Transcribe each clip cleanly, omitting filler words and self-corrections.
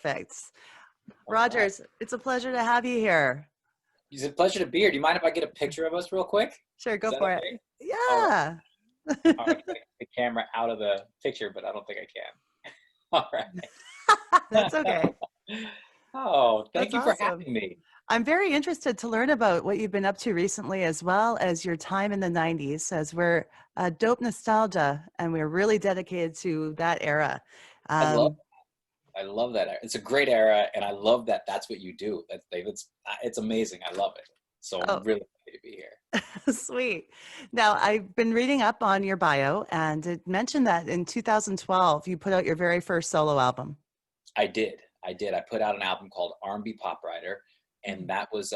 Perfect. All right. Rogers, it's a pleasure to have you here. It's a pleasure to be here. Do you mind if I get a picture of us real quick? Sure, Is go that for it. okay? All right. Yeah. All right. I gotta get the camera out of the picture, but I don't think I can. All That's okay. right. Oh, thank That's you for awesome. having me. I'm very interested to learn about what you've been up to recently, as well as your time in the 90s, as we're dope nostalgia and we're really dedicated to that era. I love Um, I love that era. It's a great era, and I love that that's what you do. That's Dave. It's amazing. I love it. So I'm oh, really happy to be here. sweet. Now, I've been reading up on your bio, and it mentioned that in 2012, you put out your very first solo album. I did. I did. I put out an album called R&B Pop Writer, and Mhm. that was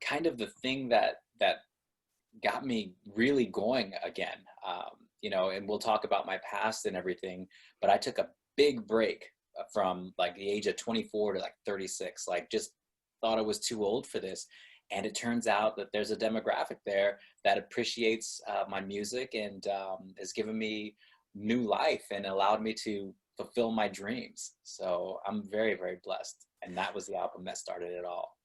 kind of the thing that got me really going again. And we'll talk about my past and everything, but I took a big break from like the age of 24 to like 36, like just thought I was too old for this. And it turns out that there's a demographic there that appreciates my music and has given me new life and allowed me to fulfill my dreams. So I'm very, very blessed. And that was the album that started it all.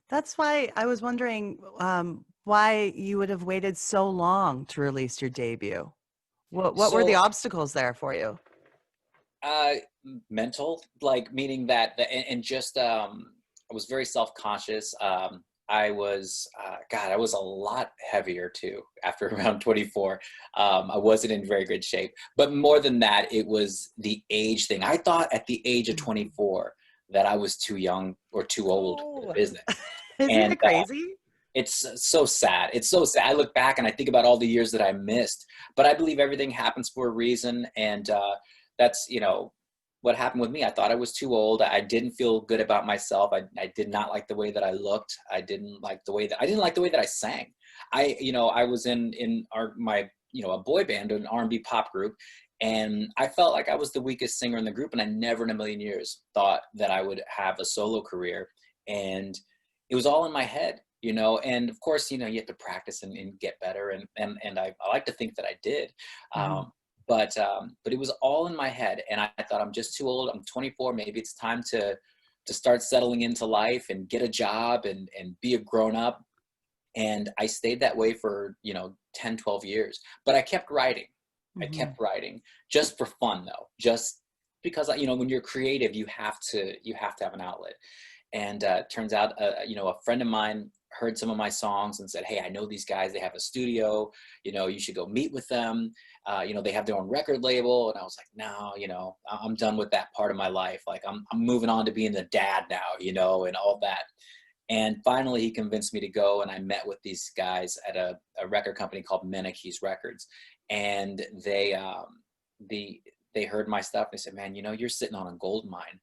That's why I was wondering why you would have waited so long to release your debut. What were the So obstacles there for you? Uh, mental, like meaning that, and just I was very self-conscious. I was, God, I was a lot heavier too after around 24. I wasn't in very good shape, but more than that, it was the age thing. I thought at the age of Mhm. 24 that I was too young or too old for the Oh, business. isn't And it crazy? it's so sad. It's so sad. I look back and I think about all the years that I missed, but I believe everything happens for a reason. And that's, what happened with me. I thought I was too old. I didn't feel good about myself. I did not like the way that I looked. I didn't like the way that I sang. I was in a boy band, an R&B pop group. And I felt like I was the weakest singer in the group. And I never in a million years thought that I would have a solo career. And it was all in my head, and of course, you have to practice and get better. And I like to think that I did. Mhm. But it was all in my head. And I thought I'm just too old. I'm 24. Maybe it's time to start settling into life and get a job and be a grown up. And I stayed that way for, 10, 12 years, but I kept writing. I Mhm. kept writing just for fun though, just because, when you're creative, you have to have an outlet. And turns out, a friend of mine heard some of my songs and said, "Hey, I know these guys. They have a studio. You should go meet with them. They have their own record label." And I was like, "No, I'm done with that part of my life. Like, I'm moving on to being the dad now, and all that." And finally, he convinced me to go, and I met with these guys at a record company called Menikeys Records, and they heard my stuff. They said, "Man, you're sitting on a gold mine."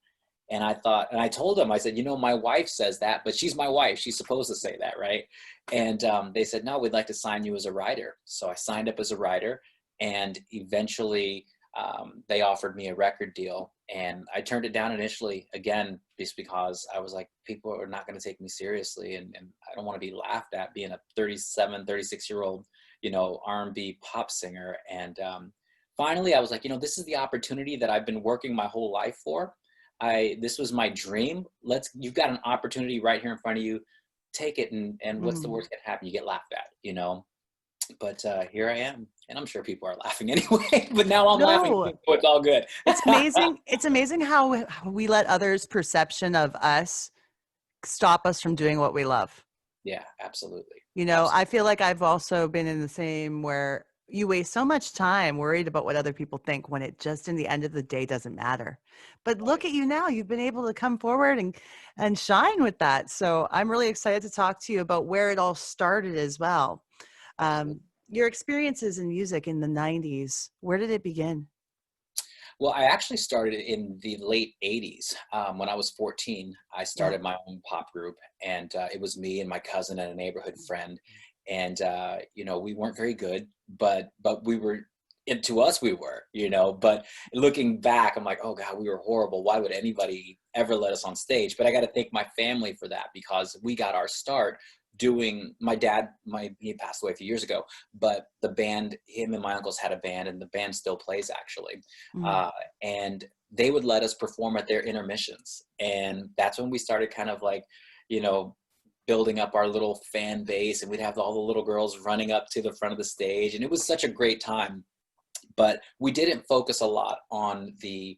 And I told them, I said, "My wife says that, but she's my wife. She's supposed to say that, right?" And they said, "No, we'd like to sign you as a writer." So I signed up as a writer, and eventually they offered me a record deal. And I turned it down initially, again, just because I was like, people are not going to take me seriously. And I don't want to be laughed at being a 37, 36-year-old, R&B pop singer. And finally, I was like, this is the opportunity that I've been working my whole life for. This was my dream. You've got an opportunity right here in front of you. Take it, and what's the Mhm. worst that can happen? You get laughed at. But here I am, and I'm sure people are laughing anyway. But now I'm laughing, No, too, so it's all good. it's amazing. It's amazing how we let others' perception of us stop us from doing what we love. Yeah, absolutely, I absolutely. feel like I've also been in the same where you waste so much time worried about what other people think when it just in the end of the day doesn't matter. But look Right. at you now. You've been able to come forward and shine with that. So I'm really excited to talk to you about where it all started as well. Absolutely. Your experiences in music in the 90s, where did it begin? Well, I actually started in the late 80s. When I was 14, I Yeah. started my own pop group, and it was me and my cousin and a neighborhood friend. And we weren't very good, but we were. And to us, we were, But looking back, I'm like, oh God, we were horrible. Why would anybody ever let us on stage? But I got to thank my family for that, because we got our start doing. My dad, he passed away a few years ago, but the band, him and my uncles had a band, and the band still plays actually. Mhm. uh, and they would let us perform at their intermissions. And that's when we started kind of like, you know, building up our little fan base, and we'd have all the little girls running up to the front of the stage. And it was such a great time. But we didn't focus a lot on the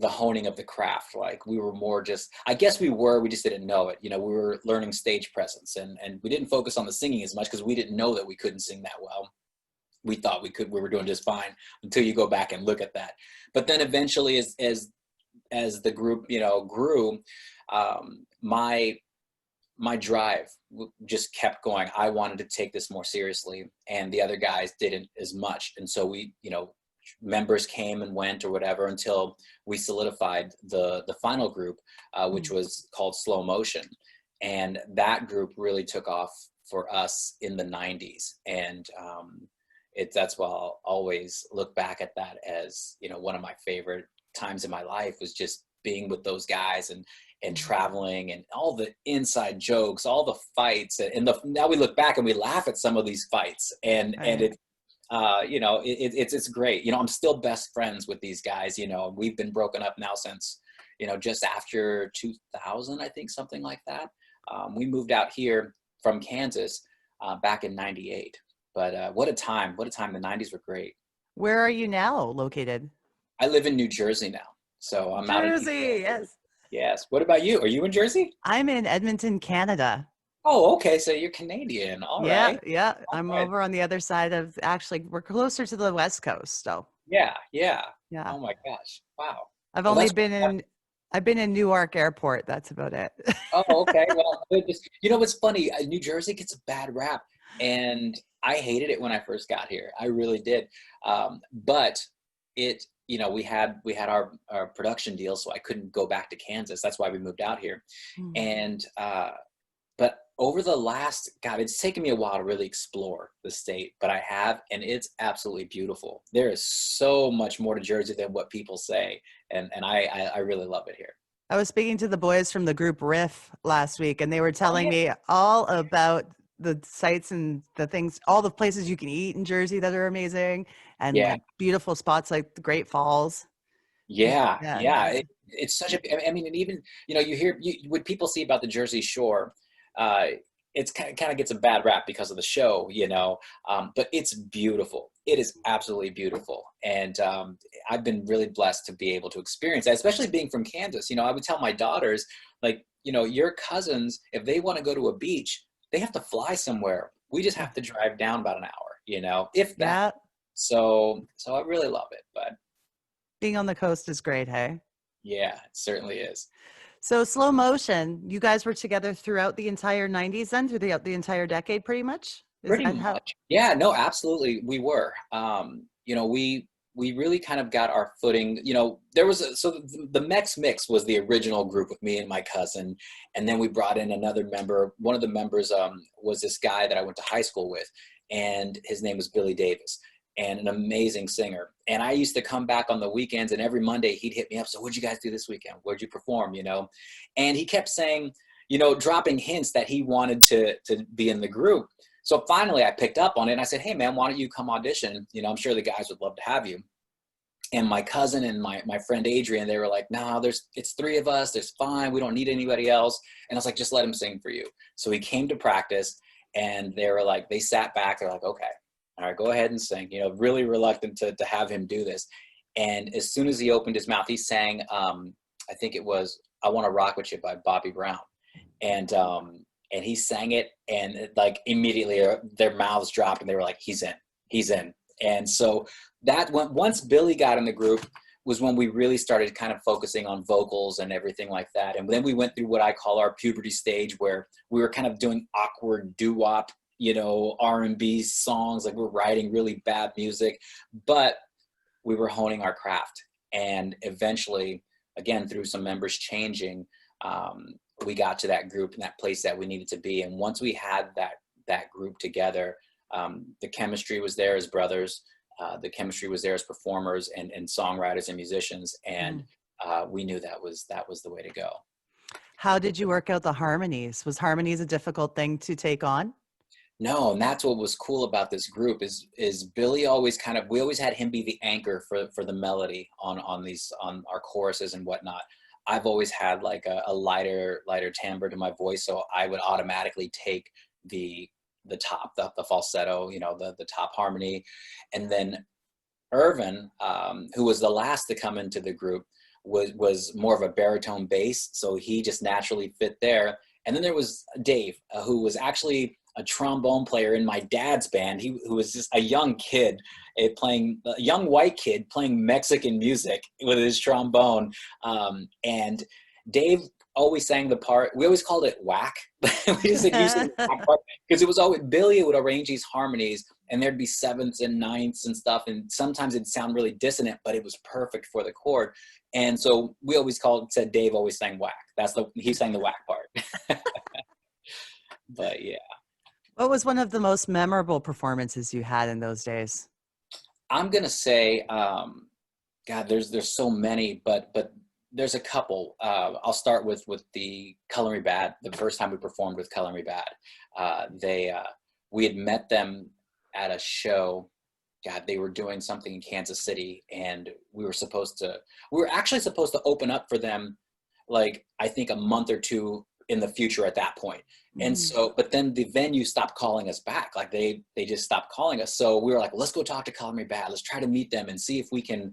honing of the craft. Like we were more just, I guess we just didn't know it. You know, we were learning stage presence, and we didn't focus on the singing as much because we didn't know that we couldn't sing that well. We thought we were doing just fine until you go back and look at that. But then eventually as the group, you know, grew, my drive just kept going. I wanted to take this more seriously, and the other guys didn't as much. And so we, you know, members came and went or whatever until we solidified the final group, which was called Slow Motion. And that group really took off for us in the 90s. And that's why I'll always look back at that as, you know, one of my favorite times in my life was just being with those guys and traveling and all the inside jokes, all the fights. And now we look back and we laugh at some of these fights, and it, you know, it's great. You know, I'm still best friends with these guys. You know, we've been broken up now since, you know, just after 2000, I think, something like that. We moved out here from Kansas back in '98. But what a time. The 90s were great. Where are you now located? I live in New Jersey now. So I'm out in East Jersey, Hampton. yes. Yes. What about you? Are you in Jersey? I'm in Edmonton, Canada. Oh, okay. So you're Canadian. All Yeah, right. yeah. All I'm right. over on the other side of, actually, we're closer to the West Coast, so Yeah. Yeah. yeah. Oh my gosh. Wow. I've Well, only that's been in, I've been in Newark Airport. That's about it. oh, okay. Well, you know what's funny? New Jersey gets a bad rap, and I hated it when I first got here. I really did. But it, you know, we had our production deal, so I couldn't go back to Kansas. That's why we moved out here. Mm. And but over the last, God, it's taken me a while to really explore the state, but I have, and it's absolutely beautiful. There is so much more to Jersey than what people say, and I really love it here. I was speaking to the boys from the group Riff last week, and they were Oh telling yeah, me all about the sites and the things, all the places you can eat in Jersey that are amazing, and yeah. like beautiful spots like the Great Falls. Yeah, Yeah. yeah. It's such a. I mean, and even, you know, you hear what people see about the Jersey Shore. Uh, it's kind of gets a bad rap because of the show, you know. But it's beautiful. It is absolutely beautiful, and I've been really blessed to be able to experience that, especially being from Kansas. You know, I would tell my daughters, like, you know, your cousins, if they want to go to a beach, they have to fly somewhere. We just have to drive down about an hour, you know, if that. Yeah. So I really love it, but. Being on the coast is great, hey? Yeah, it certainly is. So Slow Motion, you guys were together throughout the entire 90s then, through the entire decade pretty much? Is Pretty that how? much. Yeah, no, absolutely. We were. You know, we really kind of got our footing. You know, there was so the Mex Mix was the original group with me and my cousin, and then we brought in another member. One of the members was this guy that I went to high school with, and his name was Billy Davis, and an amazing singer. And I used to come back on the weekends, and every Monday he'd hit me up. So what'd you guys do this weekend? Where'd you perform? You know, and he kept saying, you know, dropping hints that he wanted to be in the group. So finally I picked up on it, and I said, hey man, why don't you come audition? You know, I'm sure the guys would love to have you. And my cousin and my friend Adrian, they were like, no, it's three of us. There's fine. We don't need anybody else. And I was like, just let him sing for you. So he came to practice, and they were like, they sat back. They're like, okay, all right, go ahead and sing. You know, really reluctant to have him do this. And as soon as he opened his mouth, he sang, I think it was I Want to Rock With You by Bobby Brown. And he sang it, and like immediately their mouths dropped, and they were like, he's in. And so once Billy got in the group was when we really started kind of focusing on vocals and everything like that. And then we went through what I call our puberty stage, where we were kind of doing awkward doo-wop, you know, R&B songs, like we're writing really bad music, but we were honing our craft. And eventually, again, through some members changing, we got to that group and that place that we needed to be. And once we had that group together, the chemistry was there as brothers. The chemistry was there as performers and songwriters and musicians. And we knew that was the way to go. How did you work out the harmonies? Was harmonies a difficult thing to take on? No, and that's what was cool about this group is Billy always kind of, we always had him be the anchor for the melody on our choruses and whatnot. I've always had like a lighter timbre to my voice, so I would automatically take the the falsetto, the top harmony. And then Irvin, who was the last to come into the group, was more of a baritone bass, so he just naturally fit there. And then there was Dave, who was actually a trombone player in my dad's band. Who was just a young kid, a young white kid playing Mexican music with his trombone. And Dave always sang the part. We always called it whack. We just said usually the whack part because it was always Billy would arrange these harmonies, and there'd be sevenths and ninths and stuff, and sometimes it'd sound really dissonant, but it was perfect for the chord. And so we always said Dave always sang whack. He sang the whack part. But yeah. What was one of the most memorable performances you had in those days? I'm gonna say, God, there's so many, but there's a couple. I'll start with the Color Me Bad. The first time we performed with Color Me Bad, we had met them at a show. God, they were doing something in Kansas City, and we were actually supposed to open up for them, like I think a month or two in the future at that point. And so, but then the venue stopped calling us back. Like they just stopped calling us. So we were like, let's go talk to Color Me Bad. Let's try to meet them and see if we can,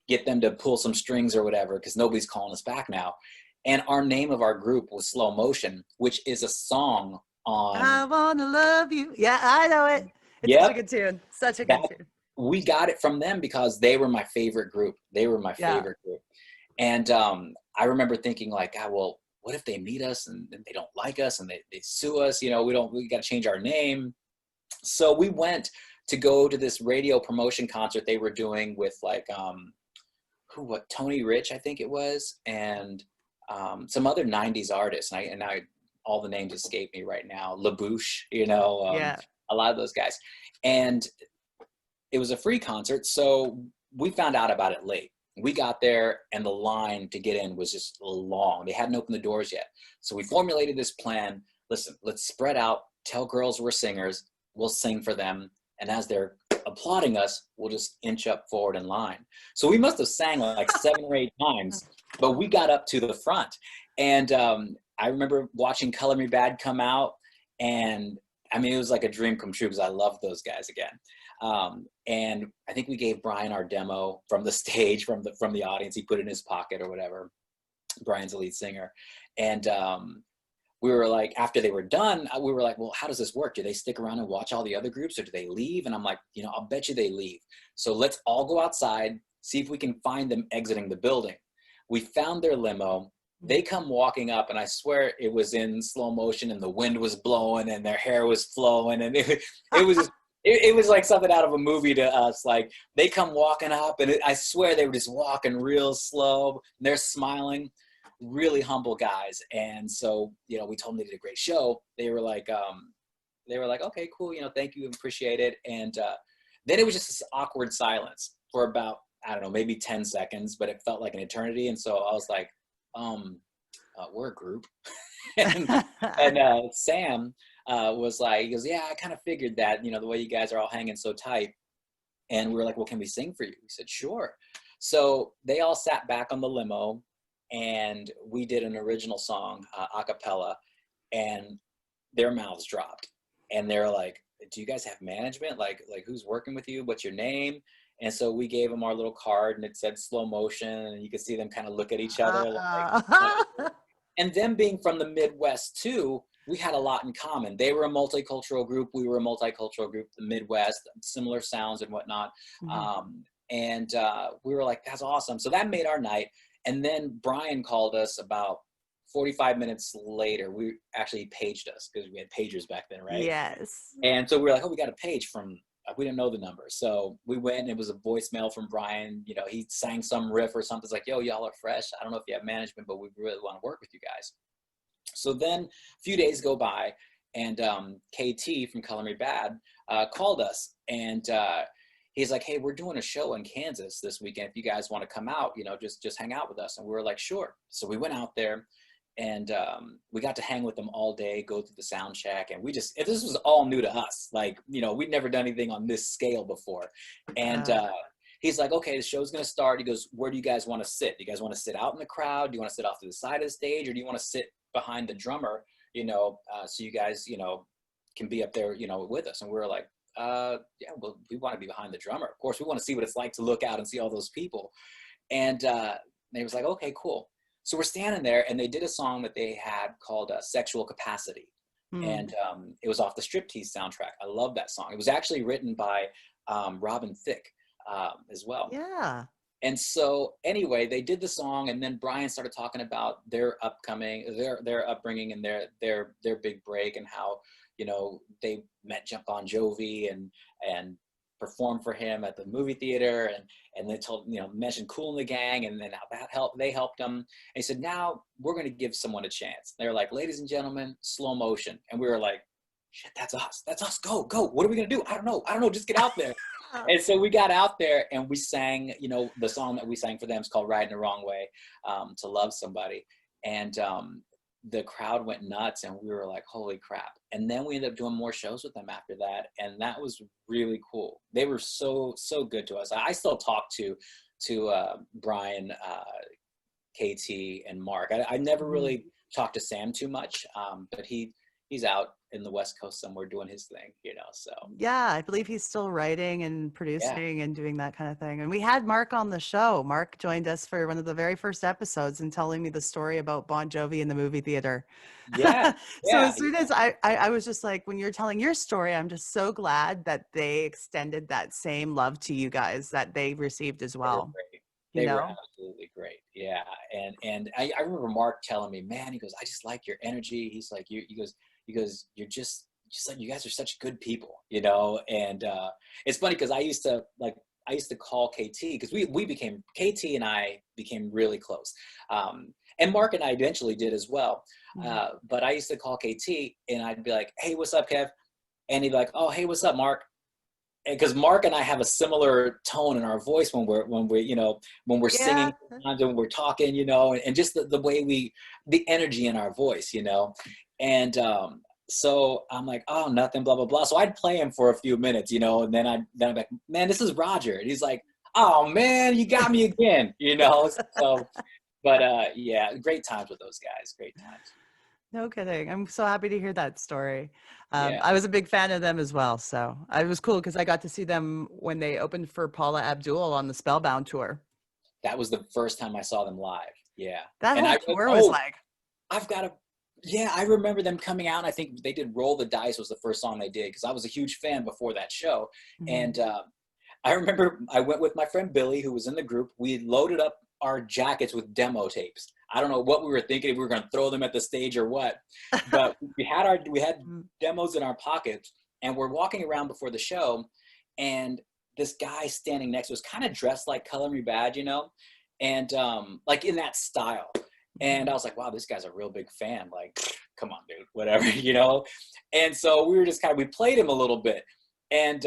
get them to pull some strings or whatever, because nobody's calling us back now. And our name of our group was Slow Motion, which is a song on I Wanna Love You. Yeah, I know it. It's such a Yep. good tune. Such a good tune. We got it from them because they were my favorite group. And I remember thinking like, well, what if they meet us and they don't like us and they sue us? We got to change our name. So we went to go to this radio promotion concert they were doing with like, Tony Rich, I think it was, and some other 90s artists. And I all the names escape me right now. LaBouche, Yeah. a lot of those guys. And it was a free concert, so we found out about it late. We got there, and the line to get in was just long. They hadn't opened the doors yet. So we formulated this plan. Listen, let's spread out, tell girls we're singers, we'll sing for them, and as they're applauding us, we'll just inch up forward in line. So we must have sang like 7 or 8 times, but we got up to the front. And I remember watching Color Me Bad come out, and I mean, it was like a dream come true because I loved those guys again. And I think we gave Brian our demo from the stage, from the audience. He put it in his pocket or whatever. Brian's the lead singer. And we were like, after they were done, we were like, well, how does this work? Do they stick around and watch all the other groups, or do they leave? And I'm like, I'll bet you they leave. So let's all go outside, see if we can find them exiting the building. We found their limo. They come walking up, and I swear it was in slow motion, and the wind was blowing and their hair was flowing. And it was just, it was like something out of a movie to us. Like they come walking up, and I swear they were just walking real slow. They're smiling, really humble guys. And so, we told them they did a great show. They were like, okay, cool. Thank you. Appreciate it. And then it was just this awkward silence for about, I don't know, maybe 10 seconds, but it felt like an eternity. And so I was like, we're a group. and Sam was like, he goes, yeah, I kind of figured that, the way you guys are all hanging so tight. And we were like, well, can we sing for you? He said, sure. So they all sat back on the limo, and we did an original song, a cappella, and their mouths dropped. And they're like, do you guys have management? Like who's working with you? What's your name? And so we gave them our little card, and it said Slow Motion, and you could see them kind of look at each other. And them being from the Midwest too, we had a lot in common. They were a multicultural group. We were a multicultural group, the Midwest, similar sounds and whatnot. And we were like, that's awesome. So that made our night. And then Brian called us about 45 minutes later. We actually paged us because we had pagers back then, right? Yes. And so we were like, oh, we got a page from, we didn't know the number. So we went, and it was a voicemail from Brian. He sang some riff or something. It's like, yo, y'all are fresh. I don't know if you have management, but we really want to work with you guys. So then a few days go by, and KT from Color Me Bad called us, and he's like, hey, we're doing a show in Kansas this weekend. If you guys want to come out, just hang out with us. And we were like, sure. So we went out there, and we got to hang with them all day, go through the sound check, and this was all new to us. Like, we'd never done anything on this scale before. And he's like, okay, the show's gonna start. He goes, where do you guys want to sit? Do you guys want to sit out in the crowd? Do you want to sit off to the side of the stage, or do you want to sit behind the drummer, so you guys, can be up there, with us? And we were like, yeah, well, we want to be behind the drummer. Of course, we want to see what it's like to look out and see all those people. And they was like, okay, cool. So we're standing there, and they did a song that they had called Sexual Capacity. Mm. And it was off the Striptease soundtrack. I love that song. It was actually written by Robin Thicke as well. Yeah. And so anyway, they did the song, and then Brian started talking about their upbringing and their big break, and how, they met Bon Jovi and performed for him at the movie theater, and they mentioned Kool and the Gang, and then how they helped them. And he said, now we're going to give someone a chance. They're like, ladies and gentlemen, slow motion. And we were like, shit, that's us. Go. What are we going to do? I don't know. Just get out there. And so we got out there, and we sang, the song that we sang for them is called Riding the Wrong Way, to love somebody. And the crowd went nuts, and we were like, holy crap. And then we ended up doing more shows with them after that. And that was really cool. They were so good to us. I still talk to Brian, KT, and Mark. I never really talked to Sam too much, but he's out in the West Coast somewhere doing his thing, so. Yeah, I believe he's still writing and Yeah. producing and doing that kind of thing. And we had Mark on the show. Mark joined us for one of the very first episodes and telling me the story about Bon Jovi in the movie theater. Yeah. So Yeah. as soon as I was just like, when you're telling your story, I'm just so glad that they extended that same love to you guys that they received as They were well. great. You They were know? absolutely great. Yeah. And I remember Mark telling me, man, he goes, I just like your energy. He's like, he goes, you're just like, you guys are such good people, and it's funny because I used to call KT, because KT and I became really close. And Mark and I eventually did as well. But I used to call KT, and I'd be like, hey, what's up, Kev? And he'd be like, oh, hey, what's up, Mark? Because Mark and I have a similar tone in our voice when we're Yeah. singing, and when we're talking, and just the way the energy in our voice, and so I'm like, oh, nothing, blah blah blah. So I'd play him for a few minutes, and then I'm like, man, this is Roger, and he's like, oh man, you got me again, So, but yeah, great times with those guys, great times. No kidding. I'm so happy to hear that story. Yeah, I was a big fan of them as well. So it was cool because I got to see them when they opened for Paula Abdul on the Spellbound tour. that was the first time I saw them live. Yeah, That and whole tour was like, I've got to. Yeah, I remember them coming out, and I think they did "Roll the Dice" was the first song they did, because I was a huge fan before that show. And I remember I went with my friend Billy, who was in the group. We loaded up our jackets with demo tapes. I don't know what we were thinking, if we were going to throw them at the stage or what, but we had demos in our pockets, and we're walking around before the show, and this guy standing next to us, kind of dressed like Color Me Bad, and like in that style. And I was like, wow, this guy's a real big fan. Like, come on, dude, whatever, And so we were just we played him a little bit. And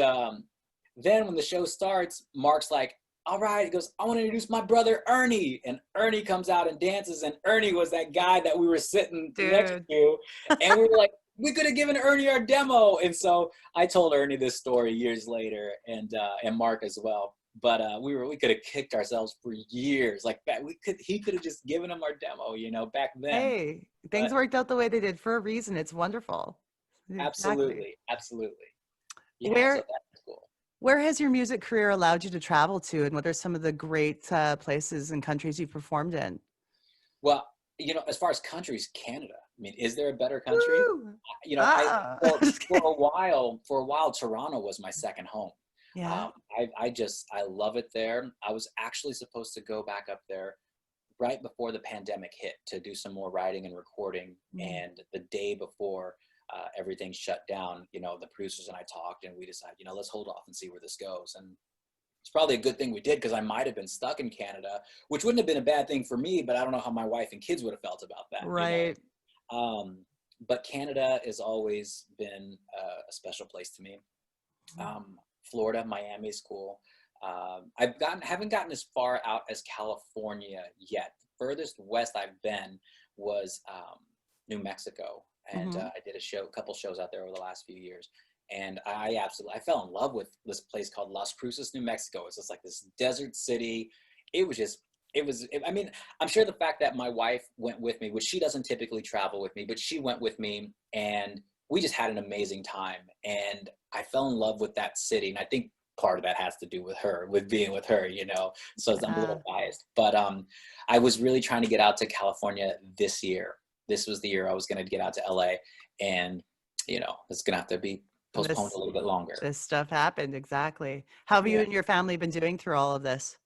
then when the show starts, Mark's like, all right, he goes, I want to introduce my brother, Ernie. And Ernie comes out and dances. And Ernie was that guy that we were sitting next to. And we were like, we could have given Ernie our demo. And so I told Ernie this story years later, and Mark as well. But we could have kicked ourselves for years. Like that, he could have just given him our demo, back then. Hey, things worked out the way they did for a reason. It's wonderful. Absolutely. Exactly. Absolutely. Yeah, so that's cool. Where has your music career allowed you to travel to, and what are some of the great places and countries you've performed in? Well, as far as countries, Canada. I mean, is there a better country? Woo! For a while, Toronto was my second home. Yeah. I love it there. I was actually supposed to go back up there right before the pandemic hit to do some more writing and recording. And the day before everything shut down, the producers and I talked, and we decided, let's hold off and see where this goes. And it's probably a good thing we did, because I might have been stuck in Canada, which wouldn't have been a bad thing for me, but I don't know how my wife and kids would have felt about that. Right. But Canada has always been a special place to me. Florida, Miami is cool. Haven't gotten as far out as California yet. The furthest west I've been was New Mexico, and Hmm. I did a couple shows out there over the last few years. And I fell in love with this place called Las Cruces, New Mexico. It's just like this desert city. It was just, I mean, I'm sure the fact that my wife went with me, which she doesn't typically travel with me, but she went with me, and we just had an amazing time. And I fell in love with that city. And I think part of that has to do with her, with being with her, you know, so I'm a Yeah. little biased. But I was really trying to get out to California this year. This was the year I was going to get out to LA, and, you know, it's going to have to be postponed a This little bit longer. this stuff happened, exactly. How have you Yeah. and your family been doing through all of this?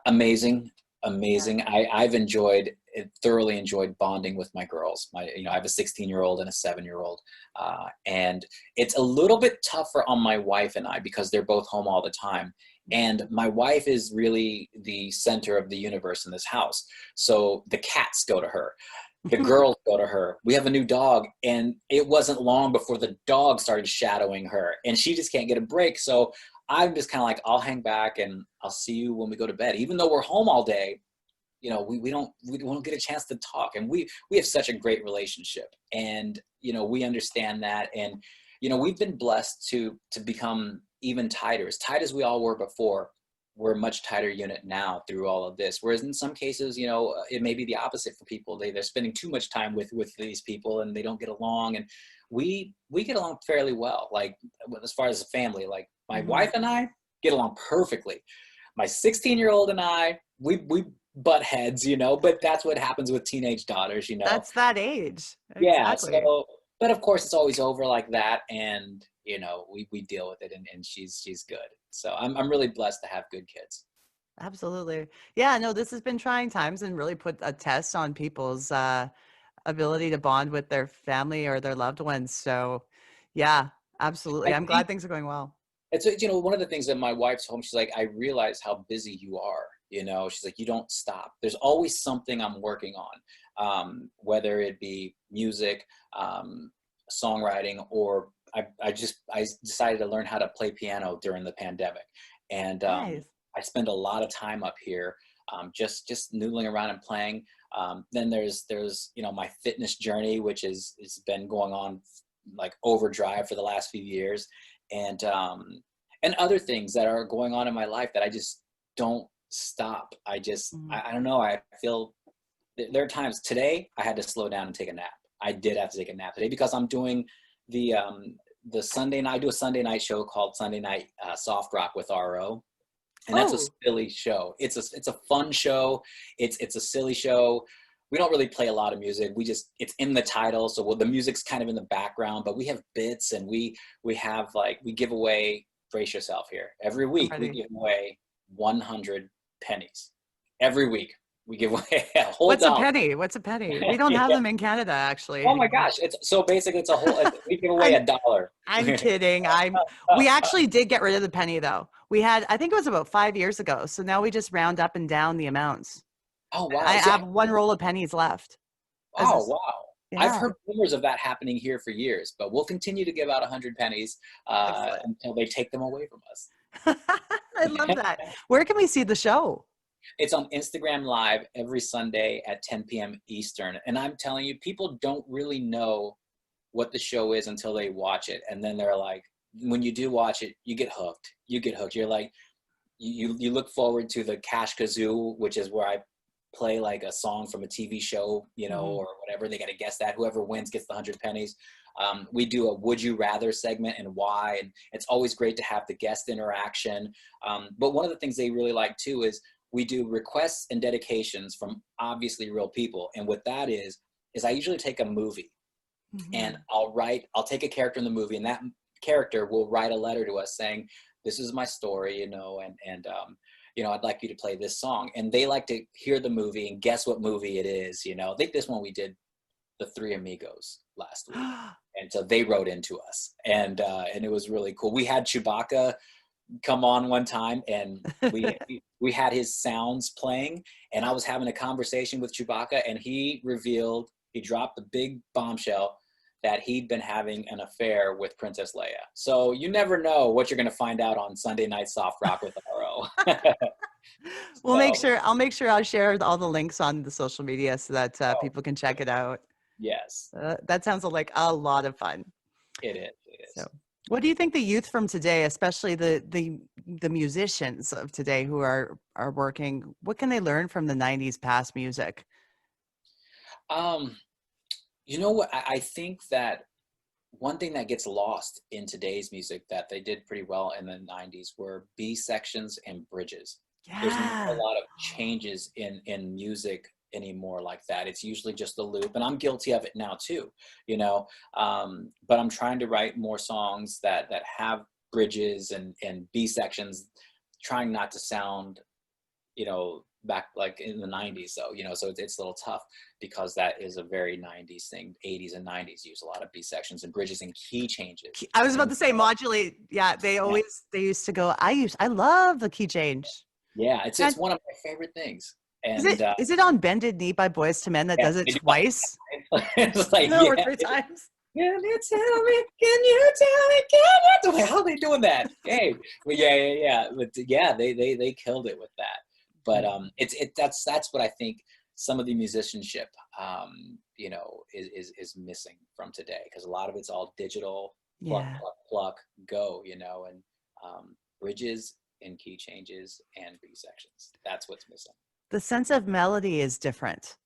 Amazing, Yeah. amazing. Thoroughly enjoyed bonding with my girls. I have a 16-year-old and a 7-year-old, and it's a little bit tougher on my wife and I because they're both home all the time. And my wife is really the center of the universe in this house. So the cats go to her. The girls go to her. We have a new dog, and it wasn't long before the dog started shadowing her, and she just can't get a break. So I'm just kind of like, I'll hang back and I'll see you when we go to bed. Even though we're home all day, you know, we don't get a chance to talk, and we have such a great relationship, and you know, we understand that, and you know, we've been blessed to become even tighter, as tight as we all were before. We're a much tighter unit now through all of this. Whereas in some cases, you know, it may be the opposite for people. They're spending too much time with these people, and they don't get along. And we get along fairly well. Like as far as a family, like my Hmm. wife and I get along perfectly. My 16-year-old and I, we butt heads, you know, but that's what happens with teenage daughters, you know. That's that age. Yeah. Exactly. So, but of course, it's always over like that, and you know, we deal with it, and she's good. So I'm really blessed to have good kids. Absolutely. Yeah, no, this has been trying times and really put a test on people's ability to bond with their family or their loved ones. So, yeah, absolutely. I I'm think glad things are going well. it's, you know, one of the things that my wife's home, she's like, I realize how busy you are. You know, she's like, you don't stop. There's always something I'm working on, whether it be music, songwriting, or I decided to learn how to play piano during the pandemic, and Nice. I spend a lot of time up here, just noodling around and playing. Then there's you know, my fitness journey, which has been going on like overdrive for the last few years, and other things that are going on in my life that I just don't stop. Mhm. I don't know. I feel there are times today I had to slow down and take a nap. I did have to take a nap today because I'm doing the Sunday night. I do a Sunday night show called Sunday Night Soft Rock with RO, and that's a Oh, silly show. It's a fun show. It's a silly show. We don't really play a lot of music. It's in the title, so the music's kind of in the background, but we have bits, and we give away, brace yourself here. Every I'm week we ready. give away 100 pennies. Every week we give away a whole What's a dollar. penny? What's a penny? We don't have Yeah. them in Canada, Oh actually. my gosh! It's so basically we give away I'm $1. I'm kidding. We actually did get rid of the penny though. We had, I think it was about 5 years ago. So now we just round up and down the amounts. Oh wow! I See, have one roll of pennies left. As oh this, wow! I've yeah, heard rumors of that happening here for years, but we'll continue to give out 100 pennies excellent. until they take them away from us. I love that. Where can we see the show? It's on Instagram Live every Sunday at 10 p.m. Eastern. And I'm telling you, people don't really know what the show is until they watch it. And then they're like, when you do watch it, you get hooked. You get hooked. You're like, you look forward to the Cash Kazoo, which is where I play like a song from a TV show, you know, Hmm. or whatever. They got to guess that. Whoever wins gets the 100 pennies. We do a Would You Rather segment and why. And it's always great to have the guest interaction. But one of the things they really like too is we do requests and dedications from obviously real people. And what that is I usually take a movie, and Hmm. I'll take a character in the movie, and that character will write a letter to us saying, this is my story, you know, and you know, I'd like you to play this song. And they like to hear the movie and guess what movie it is, you know. I think this one we did the Three Amigos last week. And so they wrote into us, and it was really cool. We had Chewbacca come on one time, and we had his sounds playing, and I was having a conversation with Chewbacca, and he dropped the big bombshell that he'd been having an affair with Princess Leia. So you never know what you're going to find out on Sunday Night Soft Rock with RO. So, I'll make sure I'll share all the links on the social media so that oh, people can check it out. yes, That sounds like a lot of fun. it is. It So, is. what do you think the youth from today, especially the musicians of today who are working, what can they learn from the 90s past music? Um, you know what? I think that one thing that gets lost in today's music that they did pretty well in the 90s were B sections and bridges. There's not a Yeah. lot of changes in music anymore like that. It's usually just a loop, and I'm guilty of it now too, you know. But I'm trying to write more songs that have bridges and B sections, trying not to sound, back like in the 90s. So, so it's a little tough because that is a very 90s thing. 80s and 90s use a lot of B sections and bridges and key changes. I was about And to say modulate. Yeah, they used to go, I love the key change. yeah, it's And one of my favorite things. And is it on Bended Knee by Boys to Men that yeah, does it they do all twice? the time. It's like, No, or yeah. three times. Can you tell me? Can you tell me? Can you tell me? How are they doing that? Hey, well, yeah. But yeah, they killed it with that. But that's what I think some of the musicianship, is missing from today, because a lot of it's all digital, pluck, Yeah. pluck, pluck, go, and bridges and key changes and B sections. That's what's missing. The sense of melody is different.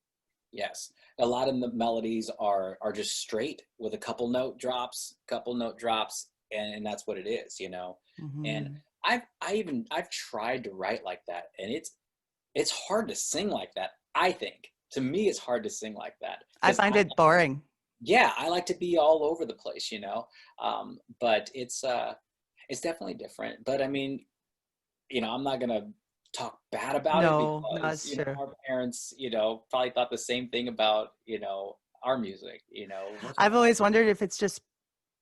Yes, a lot of the melodies are just straight with a couple note drops, and that's what it is. And Hmm. I've tried to write like that, and it's hard to sing like that. I think, to me, it's hard to sing like that I because find it boring. yeah, I like to be all over the place. But it's definitely different. But I mean, I'm not gonna talk bad about it No, no, because, it's true. our parents, probably thought the same thing about, our music, I've always wondered if it's just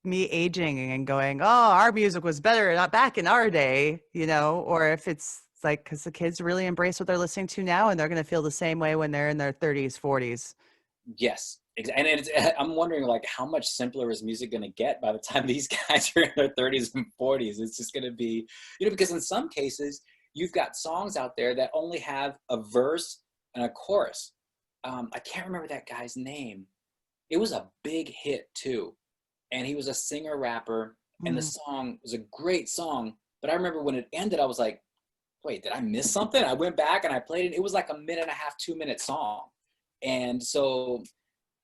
me aging and going, oh, our music was better not back in our day, or if it's like because the kids really embrace what they're listening to now and they're going to feel the same way when they're in their 30s, 40s. Yes, and I'm wondering, like, how much simpler is music gonna get by the time these guys are in their 30s and 40s? It's just gonna be, because in some cases you've got songs out there that only have a verse and a chorus. I can't remember that guy's name. It was a big hit too, and he was a singer rapper, and the Mm. song was a great song. But I remember when it ended, I was like, wait, did I miss something? I went back and I played it. It was like a minute and a half, 2 minute song. And so,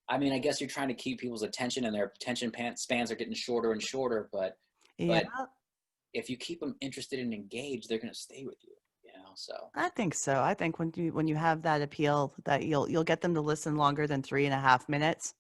I mean, I guess you're trying to keep people's attention, and their attention spans are getting shorter and shorter. Yeah, But if you keep them interested and engaged, they're going to stay with you. So I think so. I think when you have that appeal that you'll get them to listen longer than 3.5 minutes.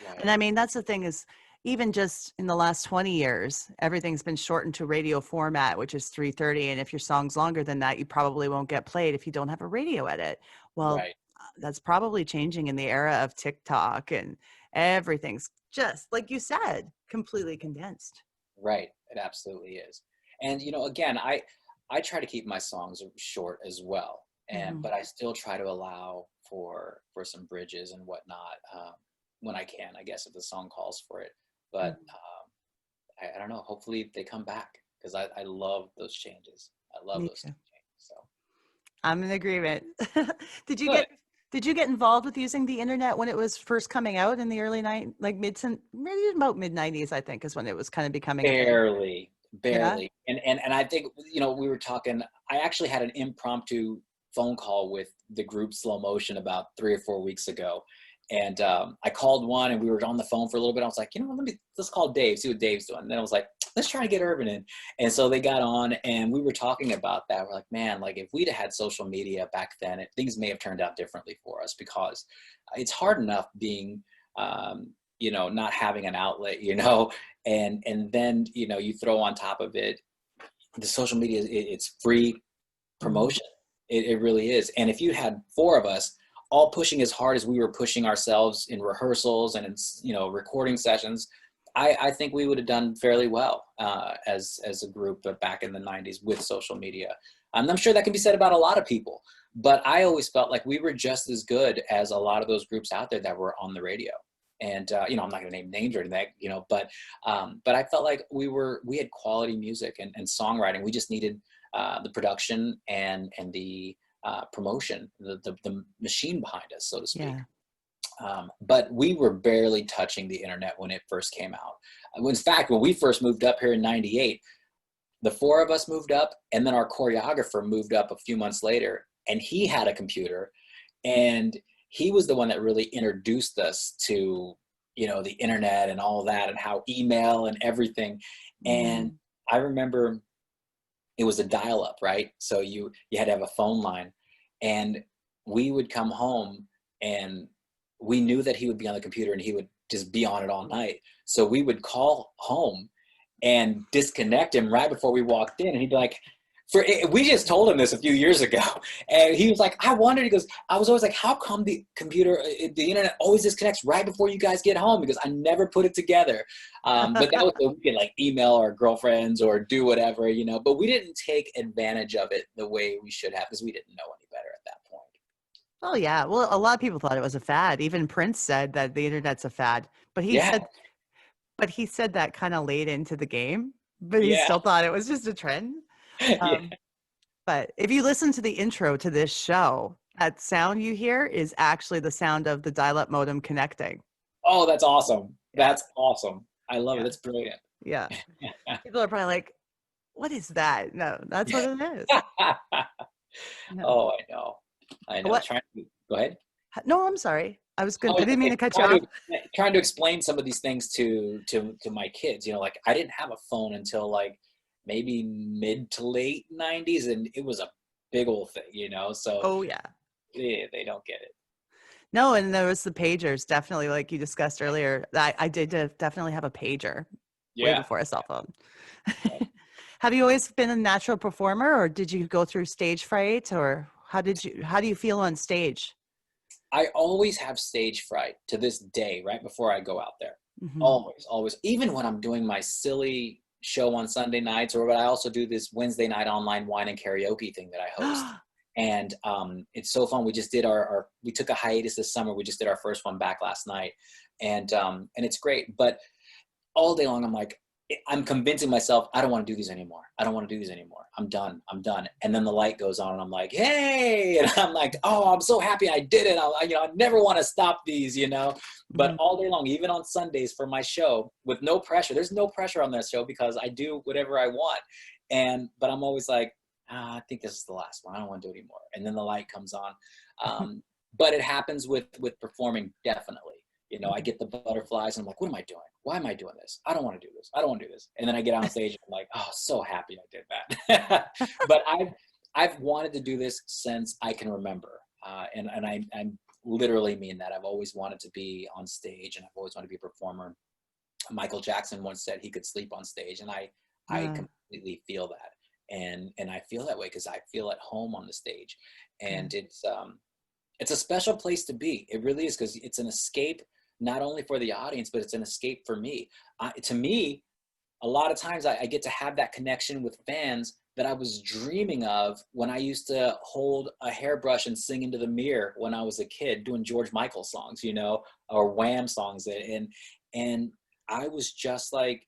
And right, I mean, that's the thing is even just in the last 20 years, everything's been shortened to radio format, which is 3:30. And if your song's longer than that, you probably won't get played if you don't have a radio edit. Well, right, that's probably changing in the era of TikTok and everything's just like you said, completely condensed. right. It absolutely is. And again, I try to keep my songs short as well, and Hmm. but I still try to allow for some bridges and whatnot, when I can, I guess, if the song calls for it. But I don't know. Hopefully they come back, because I love those changes. I love Me those too. changes. So I'm in agreement. Did you good. get did you get involved with using the internet when it was first coming out in the early like maybe about mid 90s, I think, is when it was kind of becoming a thing. Barely, Yeah. barely. And I think, we were talking, I actually had an impromptu phone call with the group Slow Motion about 3 or 4 weeks ago. And I called one, and we were on the phone for a little bit. I was like, let's call Dave, see what Dave's doing. And then I was like, let's try to get Urban in. And so they got on, and we were talking about that. We're like, man, like, if we'd had social media back then, things may have turned out differently for us, because it's hard enough being, not having an outlet, and then, you throw on top of it the social media. It's free Mhm. promotion. It really is. And if you had four of us all pushing as hard as we were pushing ourselves in rehearsals and in, recording sessions, I think we would have done fairly well, as a group back in the 90s with social media. And I'm sure that can be said about a lot of people, but I always felt like we were just as good as a lot of those groups out there that were on the radio. And I'm not going to name names or anything, but I felt like we had quality music and songwriting. We just needed the production and the promotion, the machine behind us, so to speak. Yeah. But we were barely touching the internet when it first came out. In fact, when we first moved up here in '98, the four of us moved up, and then our choreographer moved up a few months later, and he had a computer, and he was the one that really introduced us to, you know, the internet and all that, and how email and everything. And Mm. I remember it was a dial-up, right? So you had to have a phone line, and we would come home, and we knew that he would be on the computer and he would just be on it all night. So we would call home and disconnect him right before we walked in, and he'd be like, we just told him this a few years ago, and he was like, I wondered, he goes, I was always like, how come the computer, the internet always disconnects right before you guys get home? Because I never put it together. But that was so we could like email our girlfriends or do whatever, you know, but we didn't take advantage of it the way we should have, because we didn't know any better at that point. Oh yeah. Well, a lot of people thought it was a fad. Even Prince said that the internet's a fad, but he Yeah, said, that kind of late into the game, but he yeah, still thought it was just a trend. yeah. Um, but if you listen to the intro to this show, that sound you hear is actually the sound of the dial-up modem connecting. Oh, that's awesome. Yeah. That's awesome. I love it. Yeah. That's brilliant. Yeah. People are probably like, what is that? No, that's what it is. No. Oh, I know. I know. What? Trying to go ahead. No, I'm sorry. I Oh, didn't mean to cut you trying off. to trying to explain some of these things to my kids. You know, like I didn't have a phone until like maybe mid to late '90s, and it was a big old thing. You know, so Oh yeah. yeah, they don't get it. No, and there was the pagers, definitely, like you discussed earlier. I did definitely have a pager way Yeah. before a cell phone. Yeah. Have you always been a natural performer, or did you go through stage fright, or how do you feel on stage? I always have stage fright to this day, right before I go out there. Hmm. Always, always. Even when I'm doing my silly show on Sunday nights, or what I also do this Wednesday night online wine and karaoke thing that I host. And it's so fun. We just did we took a hiatus this summer. We just did our first one back last night. And it's great. But all day long, I'm like, I'm convincing myself, I don't want to do these anymore. I don't want to do these anymore. I'm done. I'm done. And then the light goes on and I'm like, hey, and I'm like, oh, I'm so happy I did it. I never want to stop these, you know, but Mhm. all day long, even on Sundays for my show with no pressure, there's no pressure on that show because I do whatever I want. But I'm always like, I think this is the last one. I don't want to do it anymore. And then the light comes on. But it happens with performing, definitely. You know, I get the butterflies and I'm like, what am I doing? Why am I doing this? I don't want to do this. I don't want to do this. And then I get on stage and I'm like, oh, so happy I did that. But I've wanted to do this since I can remember. And I literally mean that. I've always wanted to be on stage, and I've always wanted to be a performer. Michael Jackson once said he could sleep on stage, and I Uh, completely feel that. And I feel that way because I feel at home on the stage. yeah. And it's a special place to be. It really is, because it's an escape, not only for the audience, but it's an escape for me. To me, a lot of times I get to have that connection with fans that I was dreaming of when I used to hold a hairbrush and sing into the mirror when I was a kid doing George Michael songs, you know, or Wham songs. And I was just like,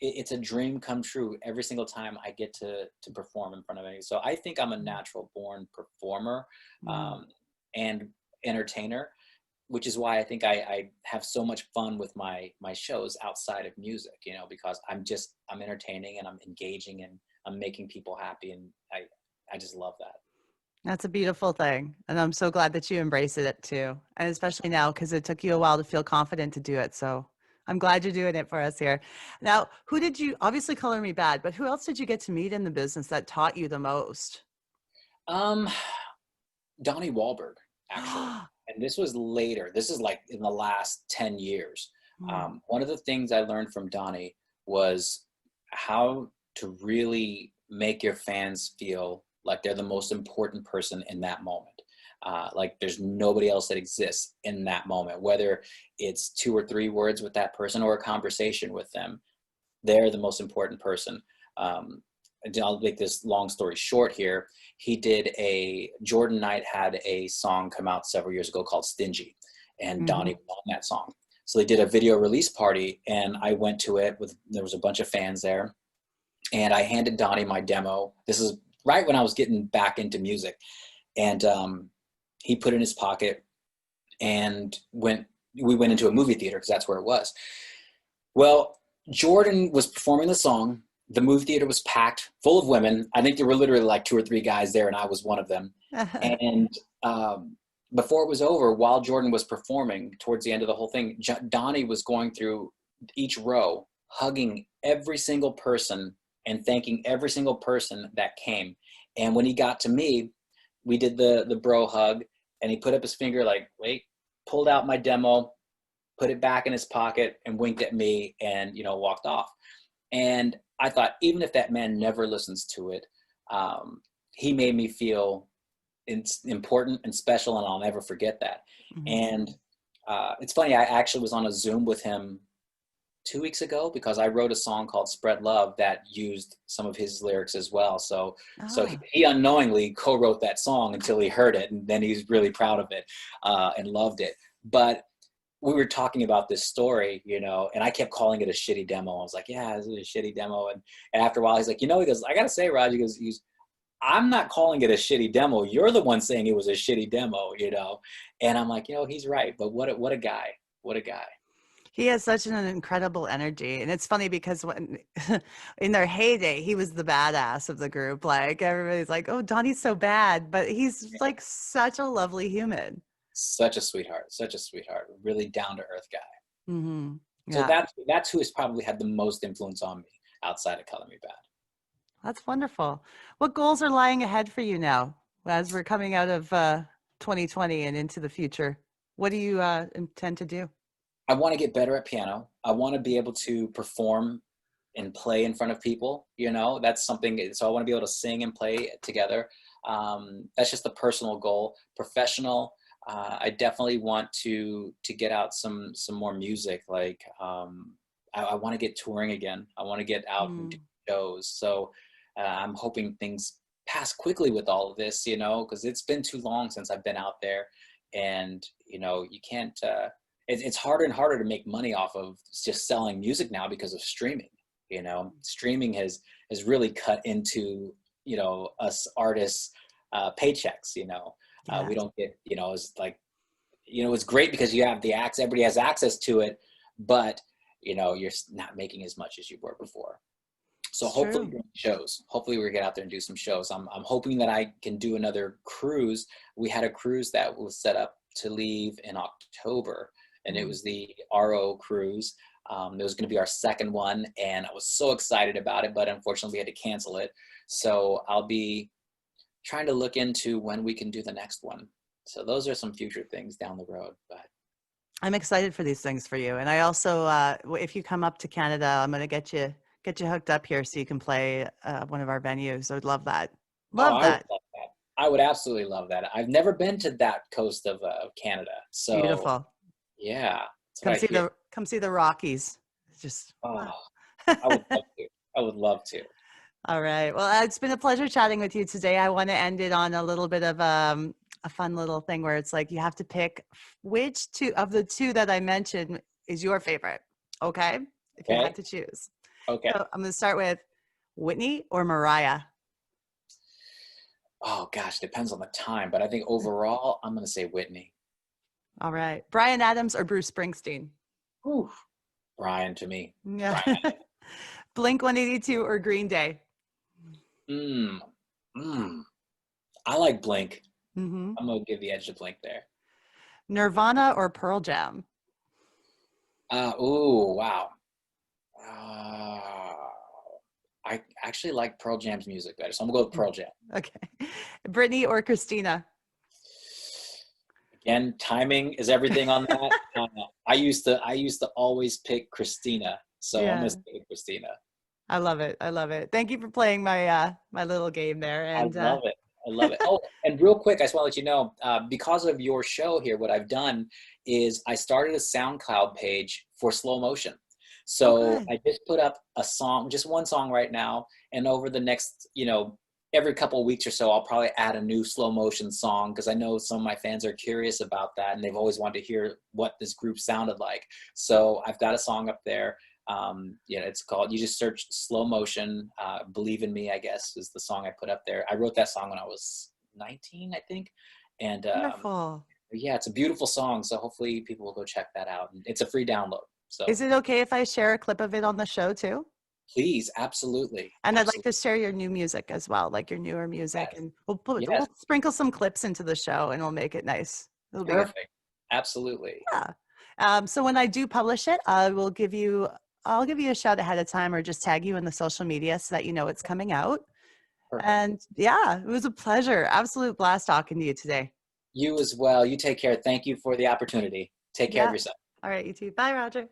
it's a dream come true every single time I get to perform in front of anyone. So I think I'm a natural born performer, Mm. and entertainer, which is why I think I have so much fun with my shows outside of music, you know, because I'm entertaining and I'm engaging and I'm making people happy. And I just love that. That's a beautiful thing. And I'm so glad that you embrace it too. And especially now, because it took you a while to feel confident to do it. So I'm glad you're doing it for us here. Now, who did you, obviously Color Me Bad, but who else did you get to meet in the business that taught you the most? Um, Donnie Wahlberg, actually. And this was later. This is like in the last 10 years. Mm. One of the things I learned from Donnie was how to really make your fans feel like they're the most important person in that moment. Like there's nobody else that exists in that moment, whether it's 2 or 3 words with that person or a conversation with them. They're the most important person. And I'll make this long story short here. Jordan Knight had a song come out several years ago called Stingy, and Donnie Mhm. was on that song. So they did a video release party, and I went to it there was a bunch of fans there, and I handed Donnie my demo. This is right when I was getting back into music. And he put it in his pocket and we went into a movie theater because that's where it was. Well, Jordan was performing the song. The movie theater was packed, full of women. I think there were literally like 2 or 3 guys there, and I was one of them. And before it was over, while Jordan was performing, towards the end of the whole thing, Donnie was going through each row, hugging every single person and thanking every single person that came. And when he got to me, we did the bro hug, and he put up his finger like, wait, pulled out my demo, put it back in his pocket, and winked at me, and walked off. And I thought, even if that man never listens to it, he made me feel important and special, and I'll never forget that. Mhm. And it's funny, I actually was on a Zoom with him 2 weeks ago because I wrote a song called Spread Love that used some of his lyrics as well. So Ah. he unknowingly co-wrote that song until he heard it, and then he's really proud of it and loved it. But we were talking about this story, and I kept calling it a shitty demo. I was like, yeah, this is a shitty demo. And after a while, he's like, he goes, I got to say, Roger, he goes, I'm not calling it a shitty demo. You're the one saying it was a shitty demo, And I'm like, he's right. But what a guy. What a guy. He has such an incredible energy. And it's funny because when in their heyday, he was the badass of the group. Like everybody's like, oh, Donnie's so bad, but he's like such a lovely human. Such a sweetheart, really down to earth guy. Mm-hmm. So Yeah, that's who has probably had the most influence on me outside of Color Me Bad. that's wonderful. What goals are lying ahead for you now as we're coming out of 2020 and into the future? What do you intend to do? I want to get better at piano. I want to be able to perform and play in front of people. That's something. So I want to be able to sing and play together. That's just a personal goal. Professional. I definitely want to get out some more music. Like I want to get touring again. I want to get out and do shows. So I'm hoping things pass quickly with all of this, because it's been too long since I've been out there, and you can't. It's harder and harder to make money off of just selling music now because of streaming. Streaming has really cut into us artists paychecks. We don't get it's like it's great because you have everybody has access to it, but you're not making as much as you were before. So hopefully we get out there and do some shows. I'm hoping that I can do another cruise. We had a cruise that was set up to leave in October, and it was the RO cruise. It was going to be our second one, and I was so excited about it, but unfortunately we had to cancel it. So I'll be trying to look into when we can do the next one. So those are some future things down the road. But I'm excited for these things for you. And I also, if you come up to Canada, I'm going to get you hooked up here so you can play one of our venues. I would love that. Love I would that. love that. I would absolutely love that. I've never been to that coast of Canada. So Beautiful. yeah, that's what I hear. Come see the Rockies. It's just. Oh, I would love to. I would love to. All right. Well, it's been a pleasure chatting with you today. I want to end it on a little bit of a fun little thing where it's like you have to pick which two of the two that I mentioned is your favorite. Okay. If you had to choose. Okay. So I'm going to start with Whitney or Mariah. Oh gosh, depends on the time, but I think overall I'm going to say Whitney. All right. Bryan Adams or Bruce Springsteen? Whew. Brian to me. Yeah. Brian. Blink 182 or Green Day? I like Blink. Mm-hmm. I'm going to give the edge to Blink there. Nirvana or Pearl Jam? Wow. I actually like Pearl Jam's music better, so I'm going to go with Pearl Jam. Okay. Britney or Christina? Again, timing is everything on that. I used to always pick Christina, so I'm going to say Christina. I love it. I love it. Thank you for playing my my little game there. And I love it. I love it. Oh, and real quick, I just want to let you know, because of your show here, what I've done is I started a SoundCloud page for slow motion. So I just put up a song, just one song right now. And over the next, every couple of weeks or so, I'll probably add a new slow motion song because I know some of my fans are curious about that and they've always wanted to hear what this group sounded like. So I've got a song up there. It's called, you just search Slow Motion, Believe in Me, I guess is the song I put up there. I wrote that song when I was 19, I think. And Wonderful. yeah, it's a beautiful song. So hopefully people will go check that out. It's a free download. So Is it okay if I share a clip of it on the show too? please, absolutely. And I'd like Absolutely. to share your new music as well, like your newer music, Yes. and Yes. we'll sprinkle some clips into the show, and we'll make it nice. It'll be good. Perfect. Absolutely. Yeah. So when I do publish it, I'll give you a shout ahead of time, or just tag you in the social media so that you know it's coming out. Perfect. And yeah, it was a pleasure. Absolute blast talking to you today. You as well. You take care. Thank you for the opportunity. Take care of Yeah. yourself. All right, you too. Bye, Roger.